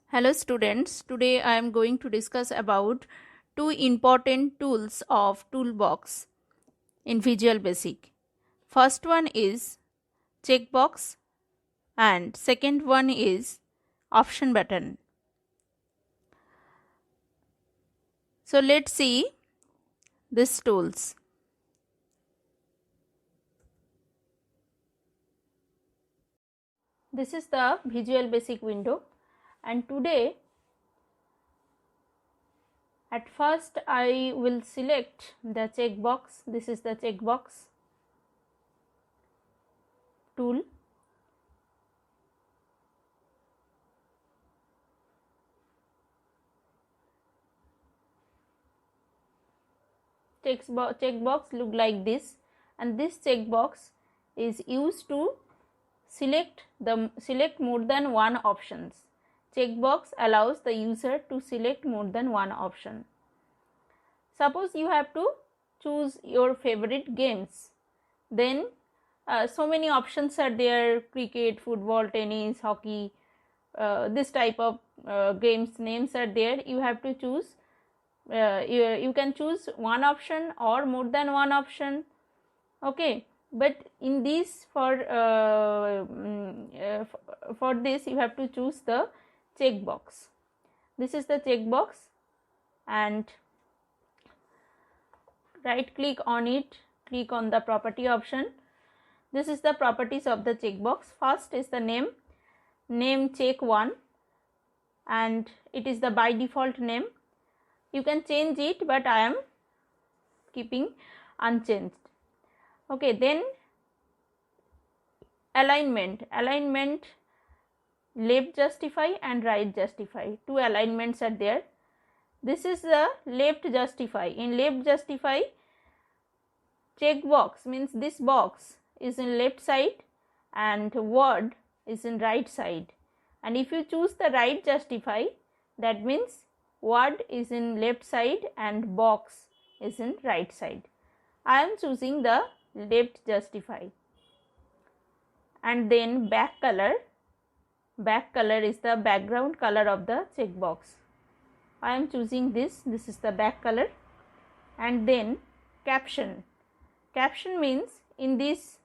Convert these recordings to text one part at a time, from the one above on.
Hello students, today I am going to discuss about two important tools of toolbox in Visual Basic. First one is checkbox and second one is option button. So let's see these tools. This is the Visual Basic window, and today at first I will select the checkbox. This is the checkbox tool. Checkbox look like this, and this checkbox is used to select more than one options. Checkbox allows the user to select more than one option. Suppose you have to choose your favorite games, then so many options are there: cricket, football, tennis, hockey, this type of games names are there. You have to choose, you can choose one option or more than one option. Okay, but in this for this you have to choose the checkbox. This is the checkbox, and right click on it, click on the property option. This is the properties of the checkbox. First is the name check 1, and it is the by default name. You can change it, but I am keeping unchanged. Okay, then alignment left justify and right justify, two alignments are there. This is the left justify. In left justify, checkbox means this box is in left side and word is in right side, and if you choose the right justify, that means word is in left side and box is in right side. I am choosing the left justify. And then back color is the background color of the checkbox. I am choosing this is the back color. And then caption means in this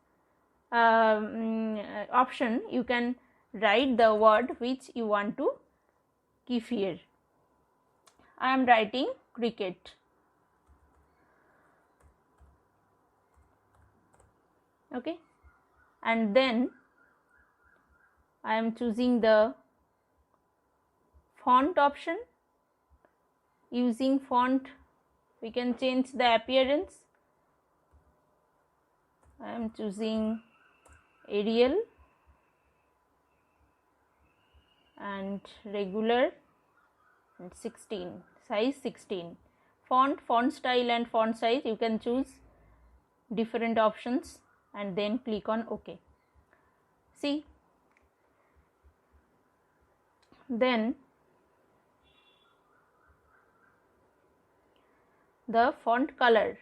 option you can write the word which you want to keep here. I am writing cricket. Okay, and then I am choosing the font option. Using font we can change the appearance. I am choosing Arial and regular and 16, size 16. Font style and font size you can choose different options and then click on OK. See, then the font color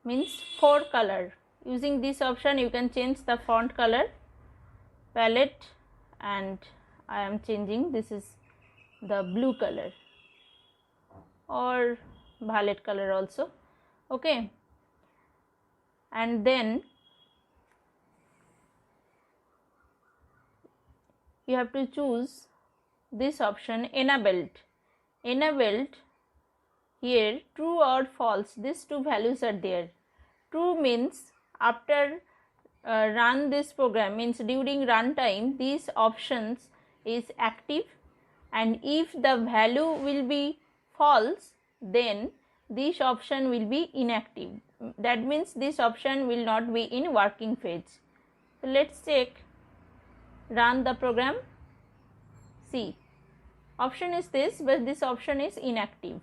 means 4 color. Using this option you can change the font color palette, and I am changing, this is the blue color or violet color also. Okay, and then you have to choose this option enabled. Here true or false, these two values are there. True means after run this program, means during run time these options is active, and if the value will be false, then this option will be inactive. That means this option will not be in working phase. So let's check, run the program. See, option is this, but this option is inactive.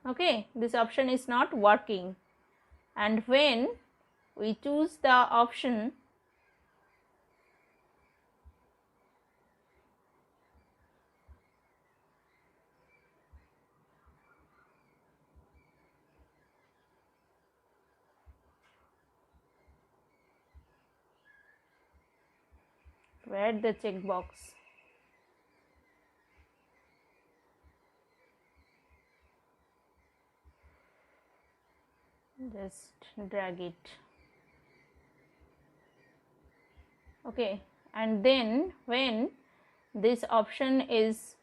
Okay, this option is not working, and when we choose the option to add the checkbox, just drag it. Okay, and then when this option is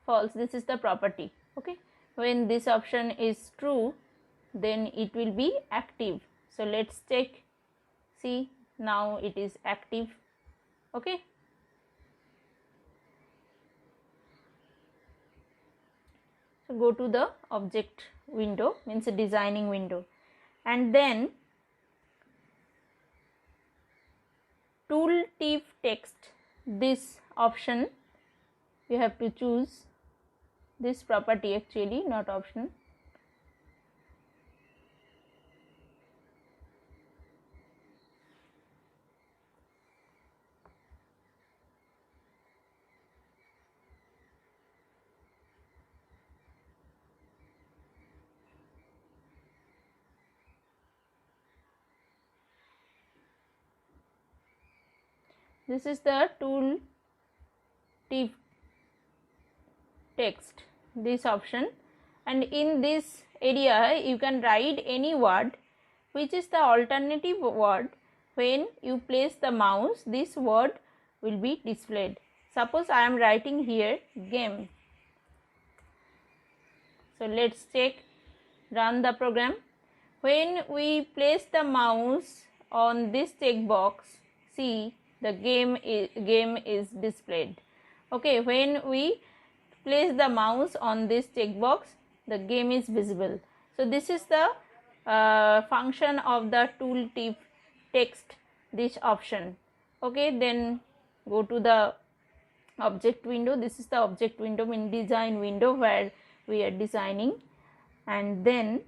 false, this is the property. Okay, when this option is true, then it will be active. So let's check. See, now it is active. Okay, so go to the object window, means designing window, and then tooltip text, this option you have to choose, this property actually, not option. This is the tool tip text, this option, and in this area you can write any word which is the alternative word. When you place the mouse, this word will be displayed. Suppose I am writing here game. So let's check, run the program. When we place the mouse on this checkbox, see, the game is displayed. Okay, when we place the mouse on this checkbox, the game is visible. So this is the function of the tooltip text, this option. Okay, then go to the object window. This is the object window, in design window, where we are designing, and then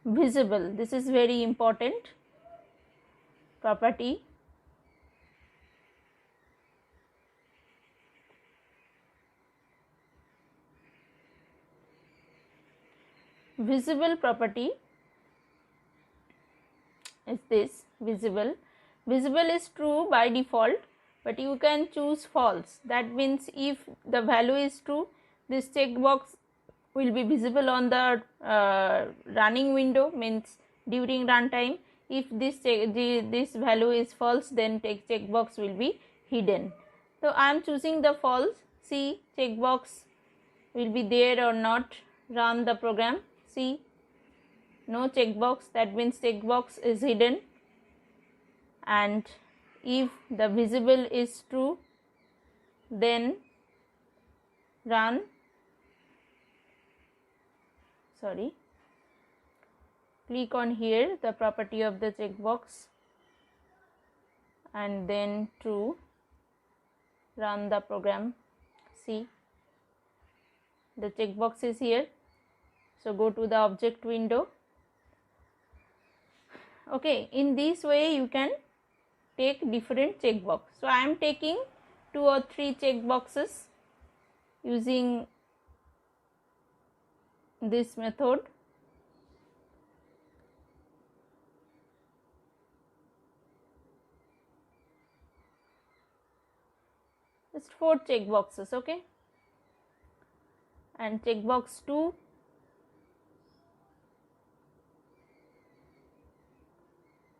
visible, this is very important property. Visible property is this visible. Visible is true by default, but you can choose false. That means if the value is true, this checkbox will be visible on the running window, means during runtime. If this value is false, then checkbox will be hidden. So I am choosing the false. See, checkbox will be there or not. Run the program. See, no checkbox, that means checkbox is hidden. And if the visible is true, then run, click on here the property of the checkbox, and then true, run the program. See, the checkbox is here. So go to the object window. Okay, in this way you can take different checkbox. So I am taking 2 or 3 checkboxes using this method. Just 4 checkboxes, okay? And checkbox 2,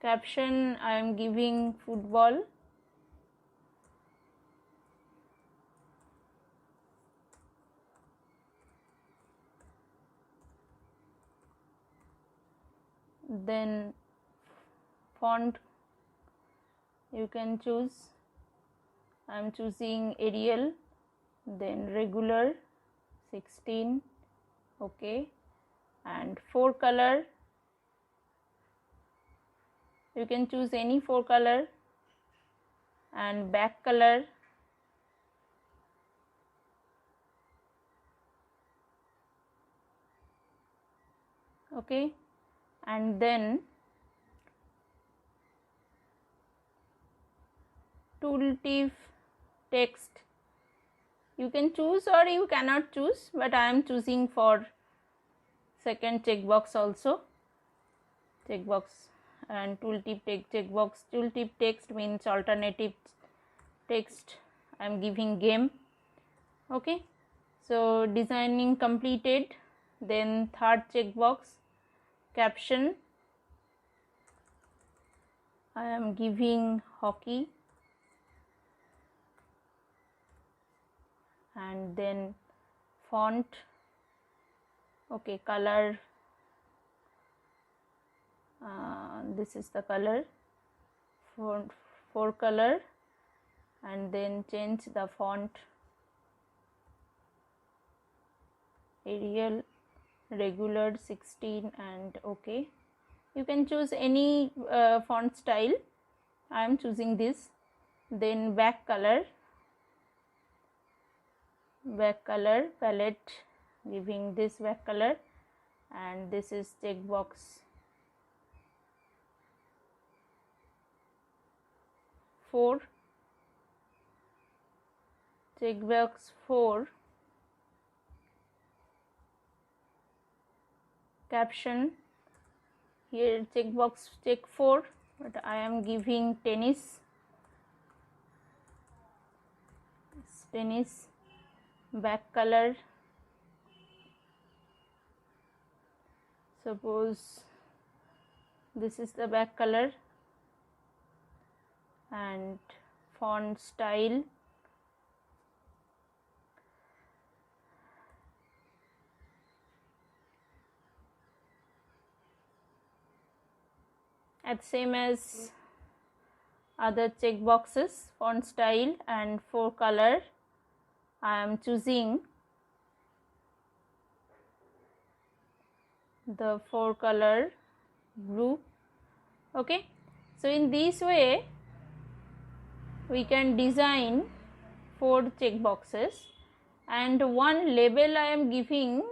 caption I am giving football. Then font you can choose. I am choosing Arial, then regular 16, okay, and 4 color, you can choose any 4 color, and back color, okay, and then tooltip text you can choose or you cannot choose, but I am choosing for second checkbox also, checkbox and tooltip checkbox. Tooltip text means alternative text, I am giving game, okay. So designing completed. Then third checkbox, caption I am giving hockey, and then font, okay, color, this is the color, for color, and then change the font Arial, regular 16, and okay. You can choose any font style. I am choosing this. Then back color palette, giving this back color, and this is checkbox 4, checkbox 4, caption, here checkbox check 4, but I am giving tennis, back color, suppose this is the back color, and font style at same as other check boxes, font style, and for color I am choosing the 4 color blue. Okay, so in this way we can design 4 check boxes, and one label I am giving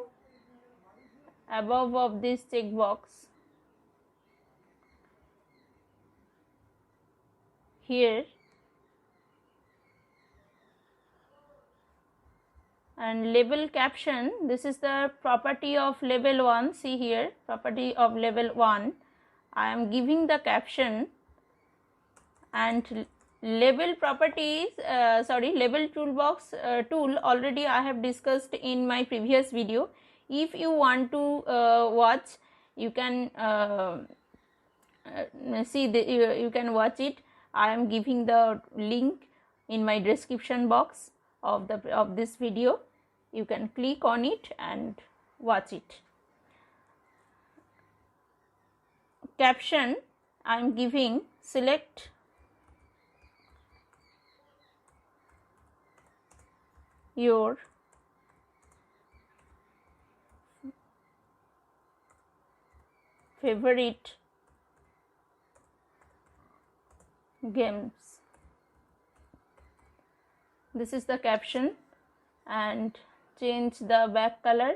above of this check box here, and label caption, this is the property of label 1. See here, property of label 1, I am giving the caption, and label properties, label toolbox tool already I have discussed in my previous video. If you want to watch, you can see you can watch it. I am giving the link in my description box of this video. You can click on it and watch it. Caption I am giving, select your favorite games. This is the caption, and change the back color.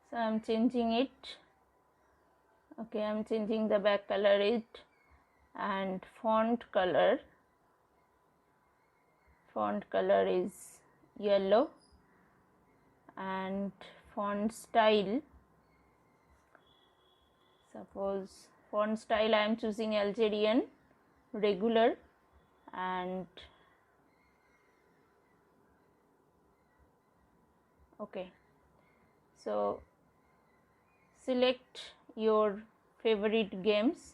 So I am changing it. Okay, I am changing the back color it, and font color is yellow, and font style, suppose font style I am choosing Algerian, regular, and okay. So select your favorite games.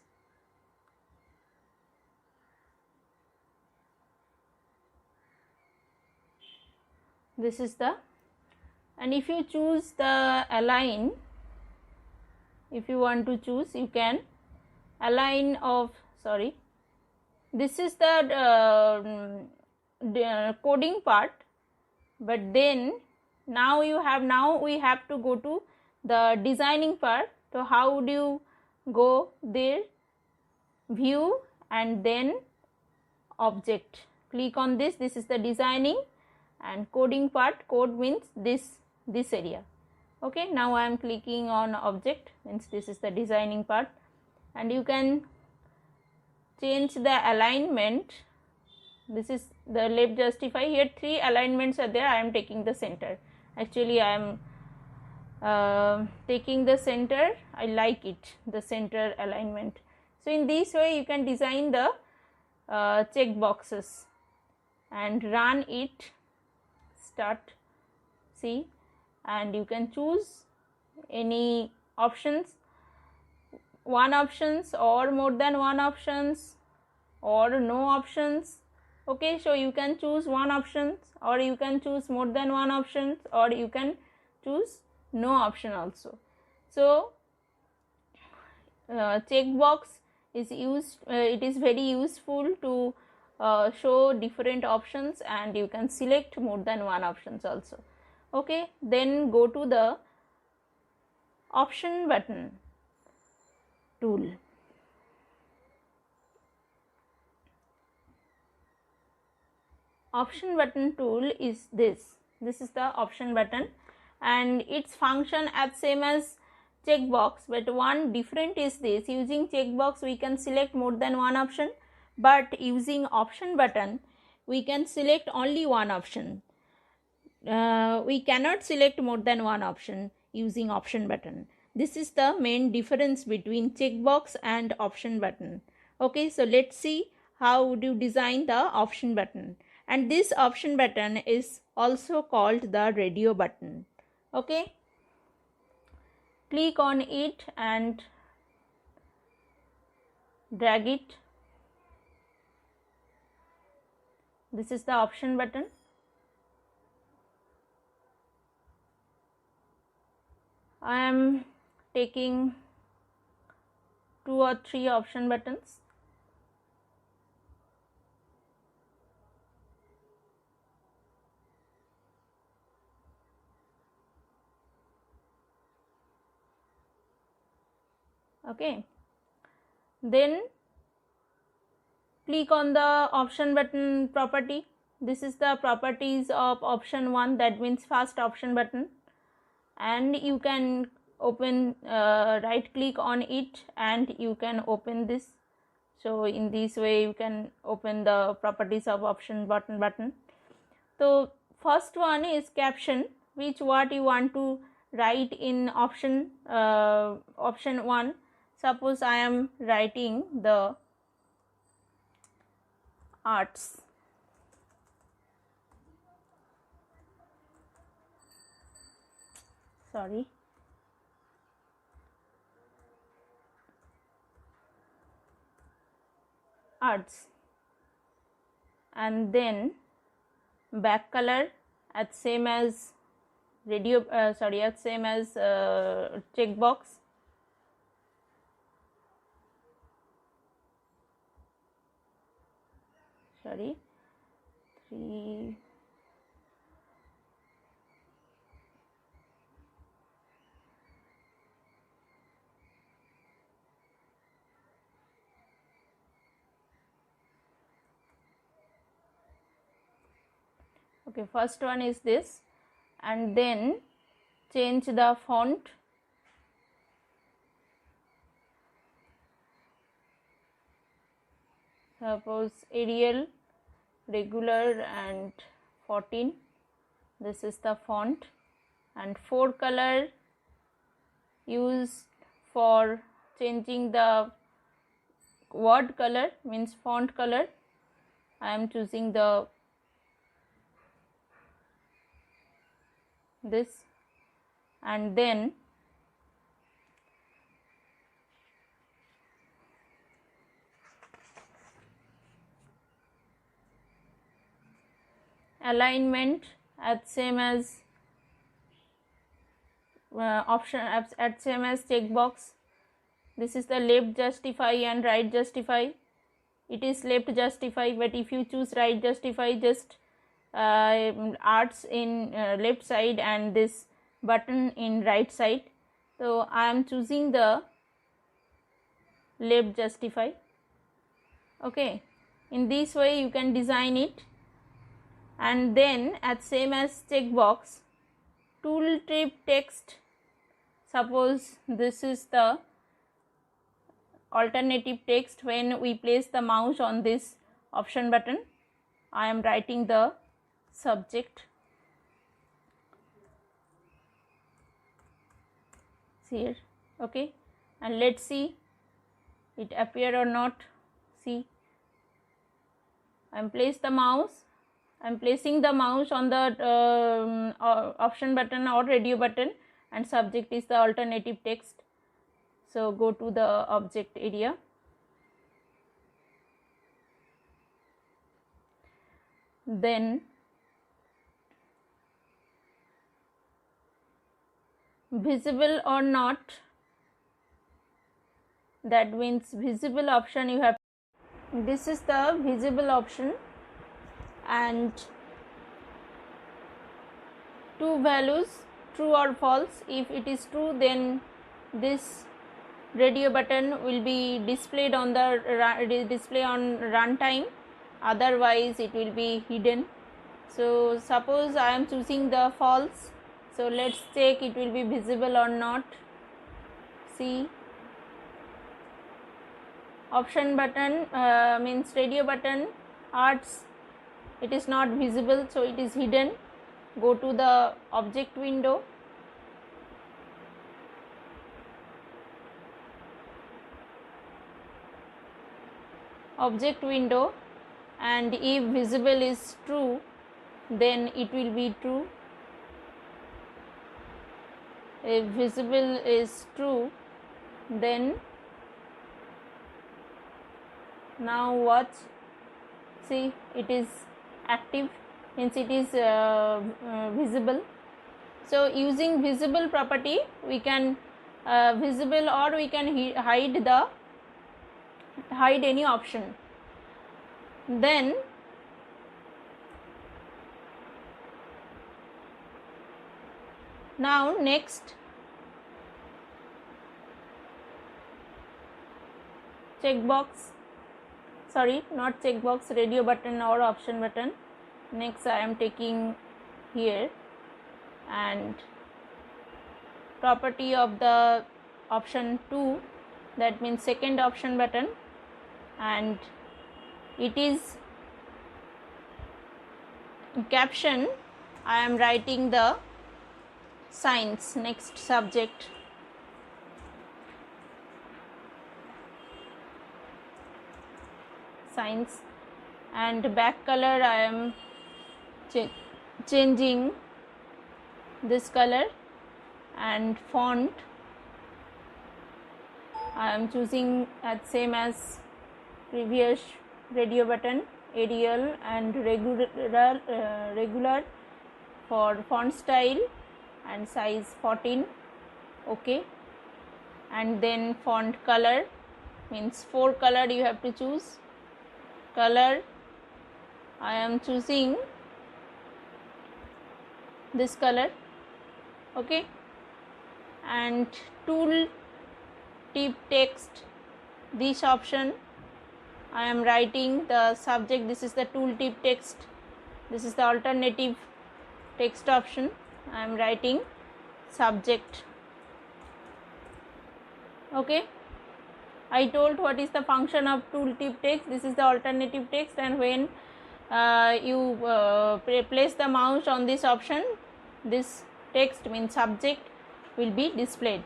This is the, and if you choose the align, if you want to choose, you can align of, sorry, this is the coding part, but then now we have to go to the designing part. So how do you go there? View and then object, click on this. This is the designing, and coding part, code means this area. Okay, now I am clicking on object, means this is the designing part, and you can change the alignment. This is the left justify, here 3 alignments are there. I am taking the center. Actually I am taking the center. I like it, the center alignment. So in this way you can design the check boxes and run it. Start, see, and you can choose any options, one options or more than one options or no options. Okay, so you can choose one options or you can choose more than one options or you can choose no option also. So checkbox is used, it is very useful to show different options, and you can select more than one options also. Okay, then go to the option button tool. Option button tool is this is the option button, and its function as same as checkbox, but one different is this: using checkbox we can select more than one option, but using option button we can select only one option. We cannot select more than one option using option button. This is the main difference between checkbox and option button. Okay, so let's see how would you design the option button. And this option button is also called the radio button. Okay, click on it and drag it. This is the option button. I am taking 2 or 3 option buttons. Okay, then click on the option button property. This is the properties of option 1, that means first option button, and you can open, right click on it and you can open this. So in this way you can open the properties of option button. So first one is caption, which what you want to write in option 1. Suppose I am writing the arts. Sorry. Arts, and then back color at same as radio, at same as checkbox. Sorry, 3. Okay, first one is this, and then change the font. Suppose Arial, regular, and 14. This is the font, and 4 color used for changing the word color, means font color. I am choosing the this, and then alignment at same as option at same as checkbox. This is the left justify and right justify. It is left justify, but if you choose right justify, just arts in left side and this button in right side. So I am choosing the left justify. Okay, in this way you can design it. And then at same as checkbox, tooltip text. Suppose this is the alternative text. When we place the mouse on this option button, I am writing the subject here. Okay, and let's see it appear or not. See, I am placed the mouse I am placing the mouse on the option button or radio button, and subject is the alternative text. So go to the object area. Then visible or not, that means visible option you have. This is the visible option, and two values, true or false. If it is true, then this radio button will be displayed on the display on runtime, otherwise it will be hidden. So suppose I am choosing the false, so let's check it will be visible or not. See, option button means radio button arts, it is not visible, so it is hidden. Go to the object window. Object window, and if visible is true, then it will be true. If visible is true, then now watch, see, it is active, means it is visible. So using visible property we can visible, or we can hide any option. Then now next, checkbox, sorry, not checkbox, radio button or option button. Next I am taking here, and property of the option 2, that means second option button, and it is caption. I am writing the science, next subject, science, and back color I am changing this color, and font I am choosing as same as previous radio button, Arial and regular for font style, and size 14. Okay, and then font color means 4 color you have to choose. Color I am choosing this color. Okay, and tool tip text, this option I am writing the subject, this is the tooltip text, this is the alternative text option, I am writing subject. Okay, I told what is the function of tooltip text, this is the alternative text, and when you place the mouse on this option, this text means subject will be displayed.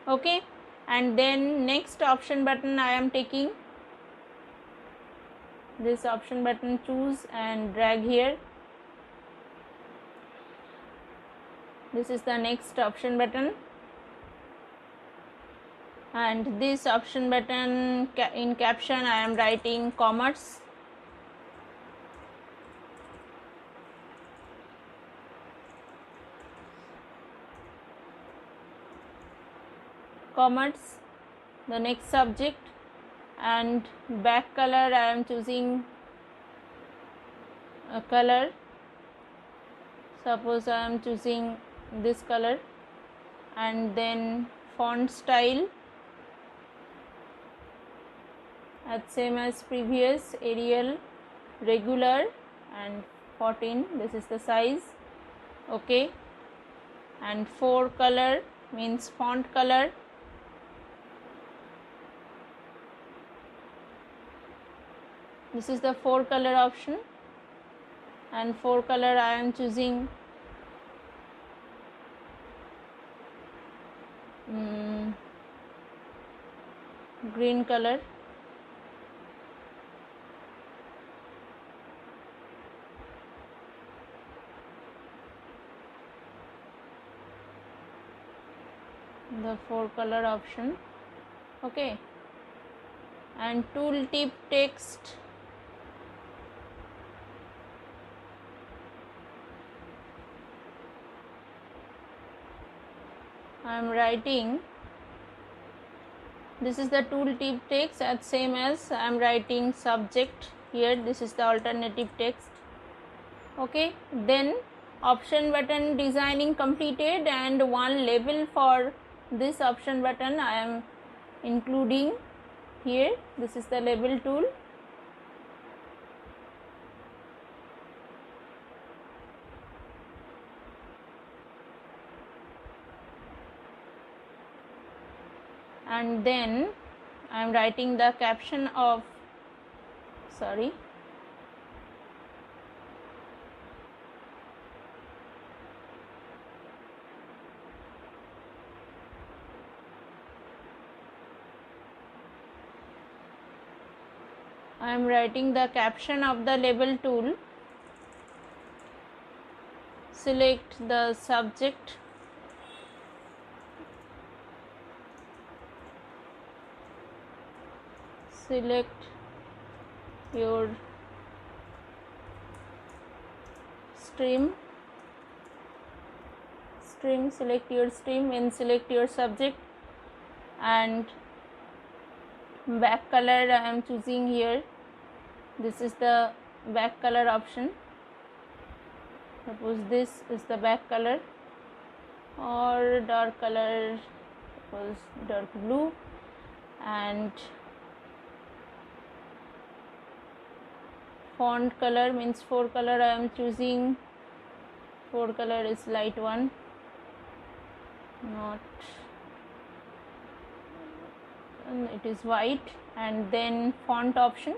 Okay, and then next option button I am taking this option button, choose and drag here. This is the next option button, and this option button in caption I am writing commerce. Commerce, the next subject, and back color I am choosing a color, suppose I am choosing this color, and then font style as same as previous, Arial, regular, and 14, this is the size. Okay, and 4 color means font color. This is the 4 color option, and 4 color I am choosing green color. the 4 color option. Okay, and tooltip text, I am writing, this is the tooltip text, as same as I am writing subject here, this is the alternative text. Okay, then option button designing completed, and one label for this option button I am including here. This is the label tool. And then I am writing the caption of, sorry, I am writing the caption of the label tool. Select the subject, select your stream, select your stream, and select your subject, and back color I am choosing here. This is the back color option. Suppose this is the back color, or dark color, suppose dark blue, and font color means 4 color I am choosing. 4 color is light one, not, it is white. And then font option,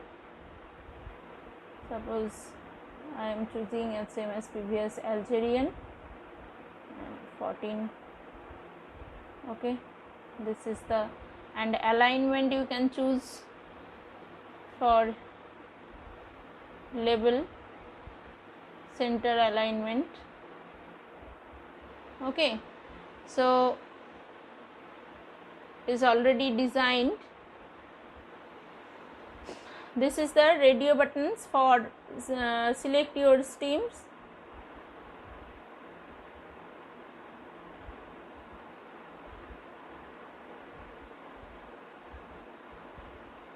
suppose I am choosing as same as previous, Algerian, and 14. Okay, this is the, and alignment you can choose for label, center alignment. Okay, so is already designed. This is the radio buttons for select your streams.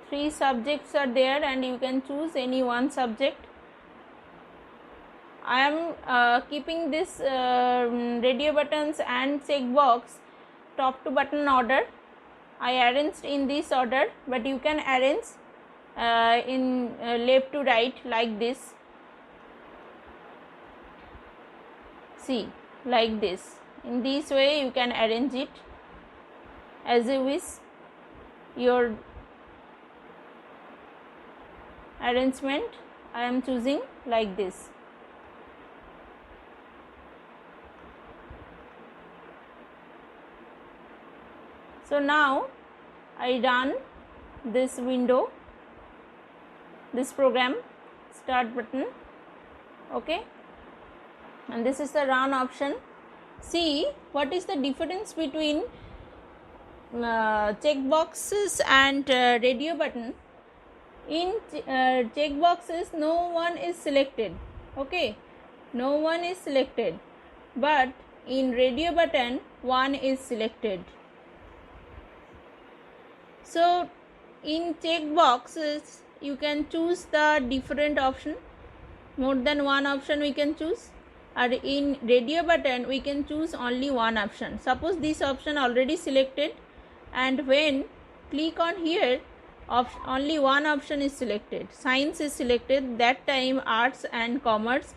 Three subjects are there, and you can choose any one subject. I am keeping this radio buttons and checkbox top to button order. I arranged in this order, but you can arrange in left to right like this. See, like this. In this way you can arrange it as you wish. Your arrangement I am choosing like this. So now I run this window, this program, start button. Okay, and this is the run option. See what is the difference between checkboxes and radio button. In checkboxes no one is selected. Okay, no one is selected, but in radio button one is selected. So in checkboxes you can choose the different option, more than one option we can choose, or in radio button we can choose only one option. Suppose this option already selected, and when click on here, only one option is selected, science is selected, that time arts and commerce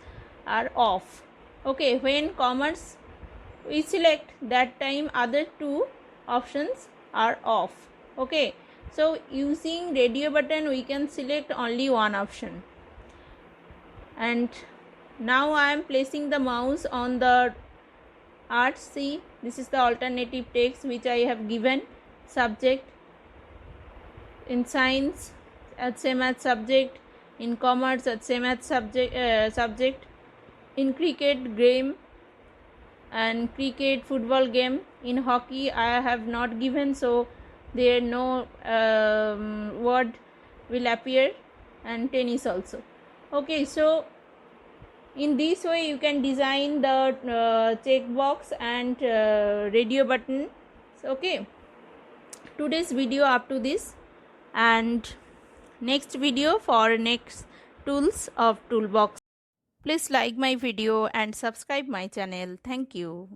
are off. Okay, when commerce we select, that time other two options are off. Okay, so using radio button we can select only one option. And now I am placing the mouse on the arts. See, this is the alternative text which I have given. Subject, in science at same as subject, in commerce at same as subject, in cricket game and cricket football game, In hockey I have not given, so there no word will appear, and tennis also. Okay, so in this way you can design the checkbox and radio button. Okay, today's video up to this, and next video for next tools of toolbox. Please like my video and subscribe my channel. Thank you.